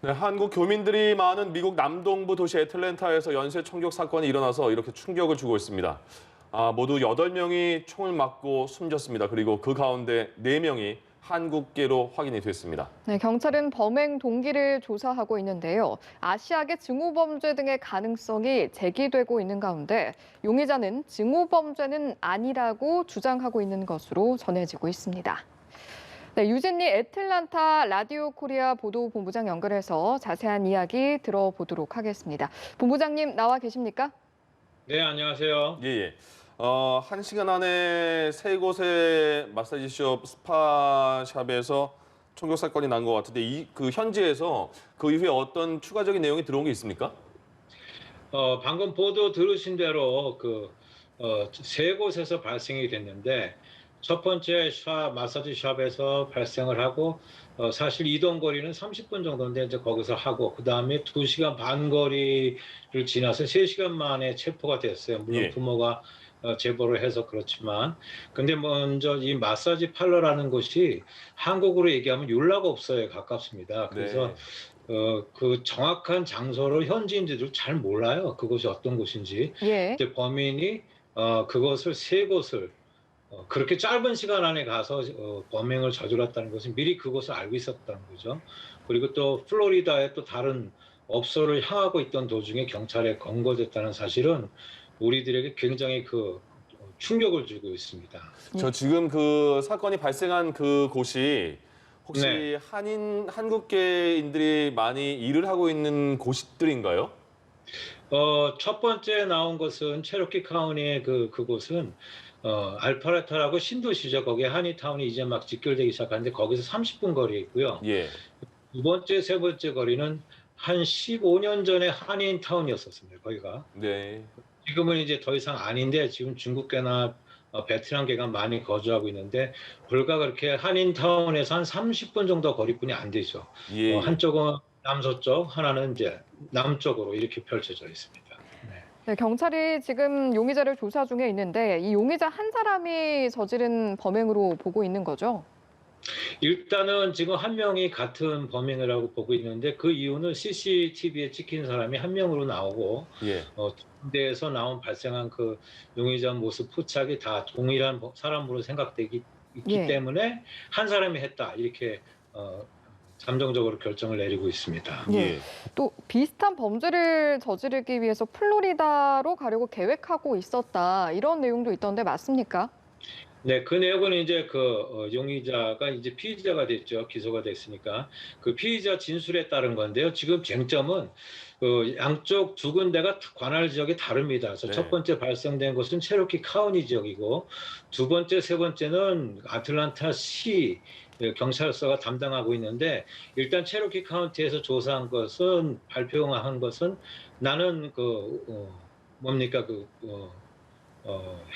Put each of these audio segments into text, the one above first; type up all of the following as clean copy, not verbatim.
네, 한국 교민들이 많은 미국 남동부 도시 애틀랜타에서 연쇄 총격 사건이 일어나서 이렇게 충격을 주고 있습니다. 모두 8명이 총을 맞고 숨졌습니다. 그리고 그 가운데 4명이 한국계로 확인이 됐습니다. 네, 경찰은 범행 동기를 조사하고 있는데요. 아시아계 증오범죄 등의 가능성이 제기되고 있는 가운데 용의자는 증오범죄는 아니라고 주장하고 있는 것으로 전해지고 있습니다. 네, 유진리 애틀란타 라디오 코리아 보도본부장 연결해서 자세한 이야기 들어보도록 하겠습니다. 본부장님 나와 계십니까? 네, 안녕하세요. 예. 1시간 안에 3곳의 마사지숍, 스파샵에서 총격 사건이 난 것 같은데 그 현지에서 그 이후에 어떤 추가적인 내용이 들어온 게 있습니까? 방금 보도 들으신 대로 세 곳에서 발생이 됐는데 첫 번째 마사지 샵에서 발생을 하고 사실 이동 거리는 30분 정도인데 이제 거기서 하고 그다음에 2시간 반 거리를 지나서 3시간 만에 체포가 됐어요. 물론 예. 부모가 제보를 해서 그렇지만 근데 먼저 이 마사지 팔러라는 곳이 한국으로 얘기하면 율락업소에 가깝습니다. 그래서 그 정확한 장소를 현지인들도 잘 몰라요. 그곳이 어떤 곳인지. 예. 근데 범인이 그것을 세 곳을 그렇게 짧은 시간 안에 가서 범행을 저질렀다는 것은 미리 그것을 알고 있었다는 거죠. 그리고 또 플로리다의 또 다른 업소를 향하고 있던 도중에 경찰에 검거됐다는 사실은 우리들에게 굉장히 충격을 주고 있습니다. 저 지금 그 사건이 발생한 그 곳이 혹시 네. 한국계인들이 많이 일을 하고 있는 곳들인가요? 첫 번째 나온 것은 체로키 카운티의 그곳은 알파레타라고 신도시죠. 거기에 한인타운이 이제 막 직결되기 시작하는데 거기서 30분 거리에 있고요. 예. 두 번째, 세 번째 거리는 한 15년 전에 한인타운이었었습니다. 거기가. 네. 지금은 이제 더 이상 아닌데 지금 중국계나 베트남계가 많이 거주하고 있는데 불과 그렇게 한인타운에서 한 30분 정도 거리뿐이 안 되죠. 예. 한쪽은 남서쪽, 하나는 이제 남쪽으로 이렇게 펼쳐져 있습니다. 네. 네, 경찰이 지금 용의자를 조사 중에 있는데 이 용의자 한 사람이 저지른 범행으로 보고 있는 거죠? 일단은 지금 한 명이 같은 범인이라고 보고 있는데 그 이유는 CCTV에 찍힌 사람이 한 명으로 나오고 예. 군대에서 발생한 그 용의자 모습 포착이 다 동일한 사람으로 생각되기 예. 때문에 한 사람이 했다 이렇게 잠정적으로 결정을 내리고 있습니다. 예. 또 비슷한 범죄를 저지르기 위해서 플로리다로 가려고 계획하고 있었다 이런 내용도 있던데 맞습니까? 네, 그 내용은 이제 용의자가 이제 피의자가 됐죠. 기소가 됐으니까. 그 피의자 진술에 따른 건데요. 지금 쟁점은 양쪽 두 군데가 관할 지역이 다릅니다. 그래서 네. 첫 번째 발생된 곳은 체로키 카운티 지역이고 두 번째, 세 번째는 아틀란타 시 경찰서가 담당하고 있는데 일단 체로키 카운티에서 조사한 것은 발표한 것은 나는 뭡니까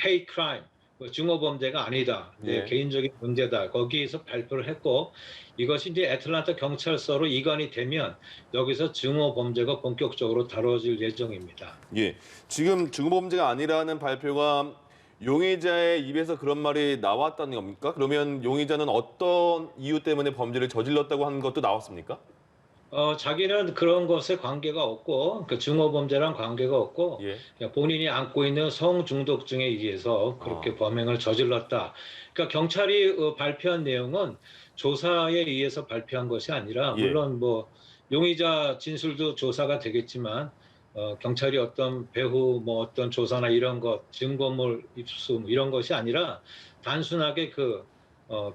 헤이 크라임 증오범죄가 아니다. 내 예. 개인적인 문제다. 거기에서 발표를 했고 이것이 이제 애틀란타 경찰서로 이관이 되면 여기서 증오범죄가 본격적으로 다뤄질 예정입니다. 예. 지금 증오범죄가 아니라는 발표가 용의자의 입에서 그런 말이 나왔다는 겁니까? 그러면 용의자는 어떤 이유 때문에 범죄를 저질렀다고 하는 것도 나왔습니까? 자기는 그런 것에 관계가 없고 그 증오범죄랑 관계가 없고 예. 그냥 본인이 안고 있는 성중독증에 의해서 그렇게 범행을 저질렀다. 그러니까 경찰이 발표한 내용은 조사에 의해서 발표한 것이 아니라 예. 물론 용의자 진술도 조사가 되겠지만 경찰이 어떤 배후 어떤 조사나 이런 것 증거물 입수 이런 것이 아니라 단순하게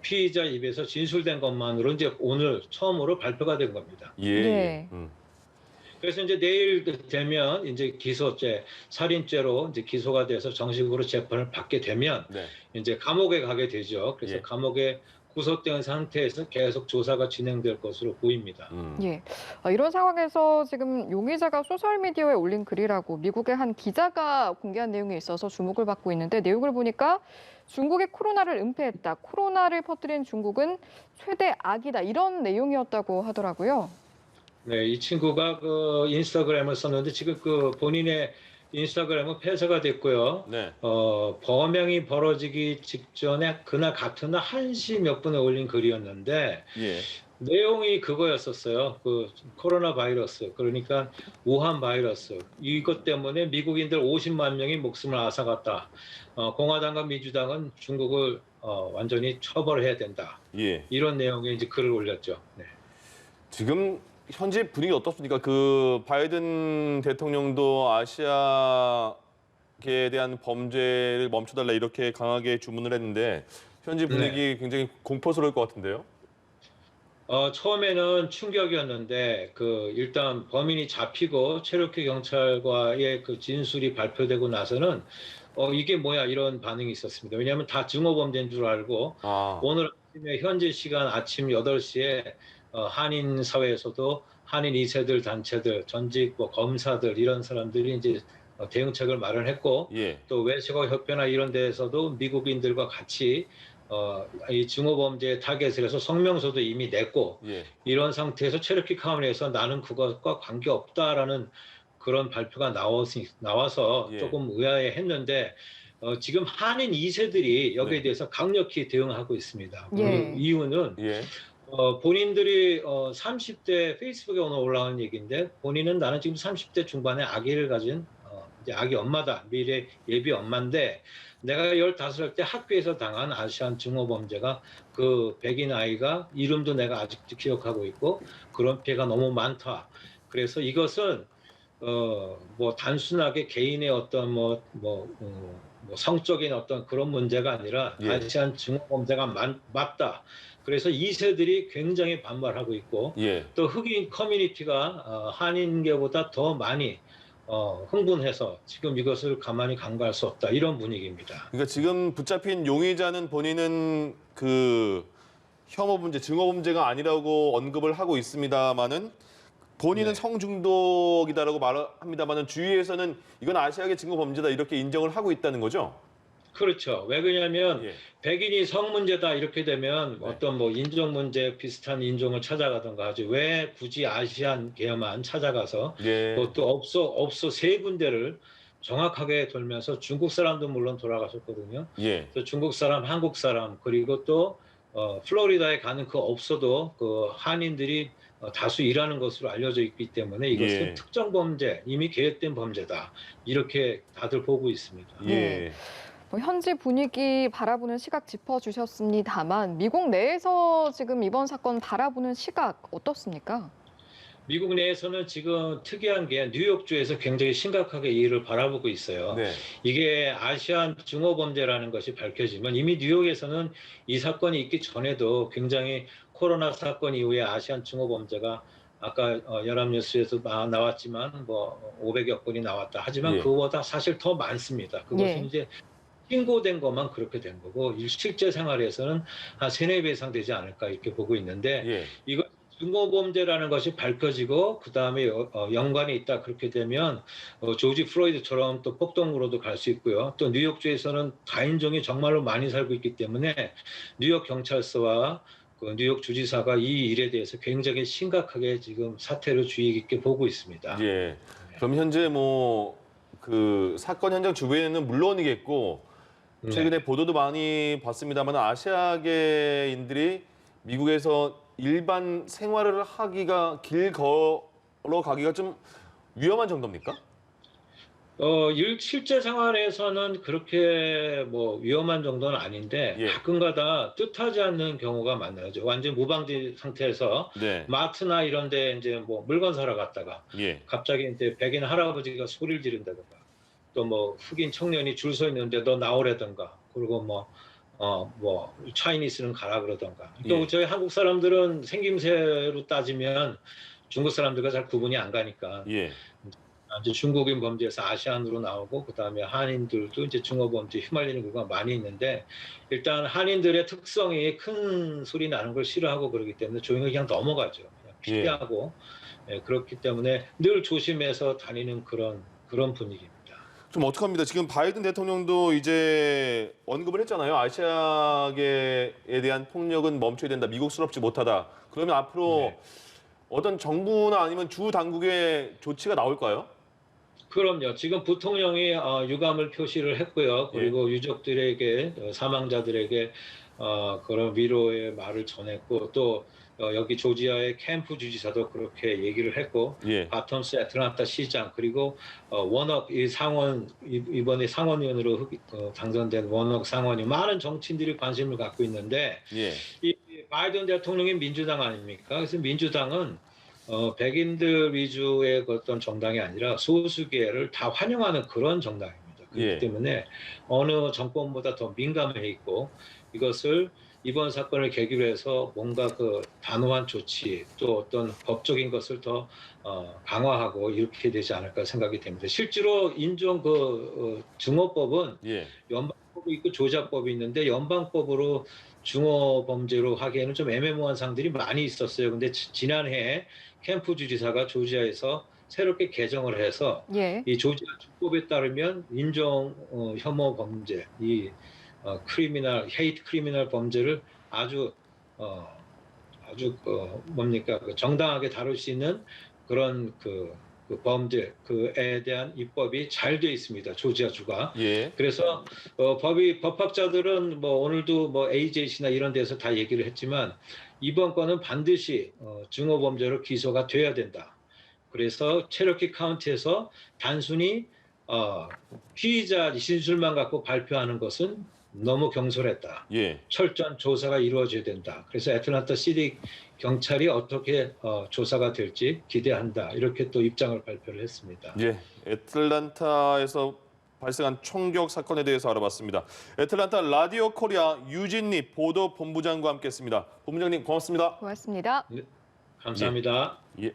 피의자 입에서 진술된 것만으로 이제 오늘 처음으로 발표가 된 겁니다. 예. 네. 그래서 이제 내일 되면 이제 기소죄, 살인죄로 이제 기소가 돼서 정식으로 재판을 받게 되면 네. 이제 감옥에 가게 되죠. 그래서 예. 감옥에 구속된 상태에서 계속 조사가 진행될 것으로 보입니다. 예. 이런 상황에서 지금 용의자가 소셜미디어에 올린 글이라고 미국의 한 기자가 공개한 내용이 있어서 주목을 받고 있는데 내용을 보니까 중국이 코로나를 은폐했다. 코로나를 퍼뜨린 중국은 최대 악이다. 이런 내용이었다고 하더라고요. 네, 이 친구가 인스타그램을 썼는데 지금 본인의 인스타그램은 폐쇄가 됐고요. 네. 범행이 벌어지기 직전에 그날 같은 날 1시 몇 분에 올린 글이었는데 예. 내용이 그거였었어요. 그 코로나 바이러스, 그러니까 우한 바이러스. 이것 때문에 미국인들 50만 명이 목숨을 앗아갔다. 공화당과 민주당은 중국을 완전히 처벌해야 된다. 예. 이런 내용의 이제 글을 올렸죠. 네. 지금 현재 분위기 어떻습니까? 그 바이든 대통령도 아시아계에 대한 범죄를 멈춰달라 이렇게 강하게 주문을 했는데 현재 분위기 굉장히 공포스러울 것 같은데요. 처음에는 충격이었는데 일단 범인이 잡히고 체로키 경찰과의 그 진술이 발표되고 나서는 이게 뭐야 이런 반응이 있었습니다. 왜냐하면 다 증오범죄인 줄 알고 아, 오늘 아침에 현지 시간 아침 8시에 한인 사회에서도 한인 2세들 단체들, 전직 뭐 검사들 이런 사람들이 이제 대응책을 마련했고 예. 또 외식어 협회나 이런 데에서도 미국인들과 같이 이 증오범죄 타겟을 해서 성명서도 이미 냈고 예. 이런 상태에서 체르키 카운티에서 나는 그것과 관계없다라는 그런 발표가 나와서 예. 조금 의아해했는데 지금 한인 2세들이 여기에 네. 대해서 강력히 대응하고 있습니다. 그 예. 이유는 예. 본인들이 30대 페이스북에 오늘 올라온 얘기인데 본인은 나는 지금 30대 중반에 아기를 가진 이제 아기 엄마다. 미래 예비 엄마인데 내가 15살 때 학교에서 당한 아시안 증오범죄가 그 백인 아이가 이름도 내가 아직도 기억하고 있고 그런 피해가 너무 많다. 그래서 이것은 뭐 단순하게 개인의 어떤 뭐 성적인 어떤 그런 문제가 아니라 예. 아시안 증오범죄가 맞다. 그래서 2세들이 굉장히 반발하고 있고 예. 또 흑인 커뮤니티가 한인계보다 더 많이 흥분해서 지금 이것을 가만히 간과할 수 없다 이런 분위기입니다. 그러니까 지금 붙잡힌 용의자는 본인은 그 혐오 범죄, 증오 범죄가 아니라고 언급을 하고 있습니다만은 본인은 네. 성중독이다라고 말합니다만은 주위에서는 이건 아시아계 증오 범죄다 이렇게 인정을 하고 있다는 거죠. 그렇죠. 왜 그러냐면 예. 백인이 성 문제다 이렇게 되면 네. 어떤 뭐 인종 문제 비슷한 인종을 찾아가던가 하지 왜 굳이 아시안계만 찾아가서 예. 그것도 업소 세 군데를 정확하게 돌면서 중국 사람도 물론 돌아가셨거든요. 예. 또 중국 사람, 한국 사람 그리고 또 플로리다에 가는 그 업소도 그 한인들이 다수 일하는 것으로 알려져 있기 때문에 이것은 예. 특정 범죄, 이미 계획된 범죄다 이렇게 다들 보고 있습니다. 예. 뭐 현지 분위기 바라보는 시각 짚어주셨습니다만 미국 내에서 지금 이번 사건 바라보는 시각 어떻습니까? 미국 내에서는 지금 특이한 게 뉴욕주에서 굉장히 심각하게 이 일을 바라보고 있어요. 네. 이게 아시안 증오범죄라는 것이 밝혀지면 이미 뉴욕에서는 이 사건이 있기 전에도 굉장히 코로나 사건 이후에 아시안 증오범죄가 아까 연합뉴스에서 나왔지만 뭐 500여 건이 나왔다. 하지만 예. 그거보다 사실 더 많습니다. 그것은 예. 이제 신고된 것만 그렇게 된 거고 실제 생활에서는 한 3, 4배 이상 되지 않을까 이렇게 보고 있는데 예. 이거 증오범죄라는 것이 밝혀지고 그다음에 연관이 있다 그렇게 되면 조지 플로이드처럼 또 폭동으로도 갈 수 있고요. 또 뉴욕주에서는 다인종이 정말로 많이 살고 있기 때문에 뉴욕 경찰서와 그 뉴욕 주지사가 이 일에 대해서 굉장히 심각하게 지금 사태를 주의 깊게 보고 있습니다. 예. 그럼 현재 뭐 그 사건 현장 주변에는 물론이겠고 최근에 보도도 많이 봤습니다만 아시아계인들이 미국에서 일반 생활을 하기가 길 걸어가기가 좀 위험한 정도입니까? 실제 생활에서는 그렇게 뭐 위험한 정도는 아닌데 예. 가끔가다 뜻하지 않는 경우가 많아요. 완전 무방지 상태에서 네. 마트나 이런 데 이제 뭐 물건 사러 갔다가 예. 갑자기 이제 백인 할아버지가 소리를 지른다든가 또 뭐 흑인 청년이 줄 서 있는데 너 나오라든가 그리고 뭐 차이니스는 가라 그러던가. 또 예. 저희 한국 사람들은 생김새로 따지면 중국 사람들과 잘 구분이 안 가니까 예. 이제 중국인 범죄에서 아시안으로 나오고 그다음에 한인들도 이제 증오범죄 휘말리는 경우가 많이 있는데 일단 한인들의 특성이 큰 소리 나는 걸 싫어하고 그러기 때문에 조용히 그냥 넘어가죠. 그냥 피하고 그렇기 때문에 늘 조심해서 다니는 그런 분위기입니다. 좀 어떡합니다. 지금 바이든 대통령도 이제 언급을 했잖아요. 아시아계에 대한 폭력은 멈춰야 된다. 미국스럽지 못하다. 그러면 앞으로 네. 어떤 정부나 아니면 주 당국의 조치가 나올까요? 그럼요. 지금 부통령이 유감을 표시를 했고요. 그리고 유족들에게 사망자들에게 그런 위로의 말을 전했고 또 여기 조지아의 캠프 주지사도 그렇게 얘기를 했고 예. 바텀스 애틀란타 시장 그리고 워낙 이 상원 이번에 상원의원으로 당선된 워낙 상원이 많은 정치인들이 관심을 갖고 있는데 예. 이 바이든 대통령이 민주당 아닙니까? 그래서 민주당은 백인들 위주의 어떤 정당이 아니라 소수계를 다 환영하는 그런 정당입니다. 그렇기 예. 때문에 어느 정권보다 더 민감해 있고 이것을 이번 사건을 계기로 해서 뭔가 그 단호한 조치 또 어떤 법적인 것을 더 강화하고 이렇게 되지 않을까 생각이 됩니다. 실제로 인종 증오법은 예. 연방법이 있고 조작법이 있는데 연방법으로 증오 범죄로 하기에는 좀 애매모호한 사항들이 많이 있었어요. 근데 지난해 캠프 주지사가 조지아에서 새롭게 개정을 해서 예. 이 조지아 주법에 따르면 인종 혐오 범죄, 이 헤이트 크리미널 범죄를 아주 뭡니까 정당하게 다룰 수 있는 그런 그 범죄 그에 대한 입법이 잘 돼 있습니다. 조지아 주가. 예. 그래서 법학자들은 뭐 오늘도 뭐 AJC나 이런 데서 다 얘기를 했지만 이번 건은 반드시 증오 범죄로 기소가 돼야 된다. 그래서 체로키 카운티에서 단순히 피의자 진술만 갖고 발표하는 것은 너무 경솔했다. 예. 철저한 조사가 이루어져야 된다. 그래서 애틀란타 시티 경찰이 어떻게 조사가 될지 기대한다. 이렇게 또 입장을 발표를 했습니다. 예. 애틀란타에서 발생한 총격 사건에 대해서 알아봤습니다. 애틀란타 라디오 코리아 유진리 보도 본부장과 함께했습니다. 본부장님 고맙습니다. 고맙습니다. 감사합니다. 예.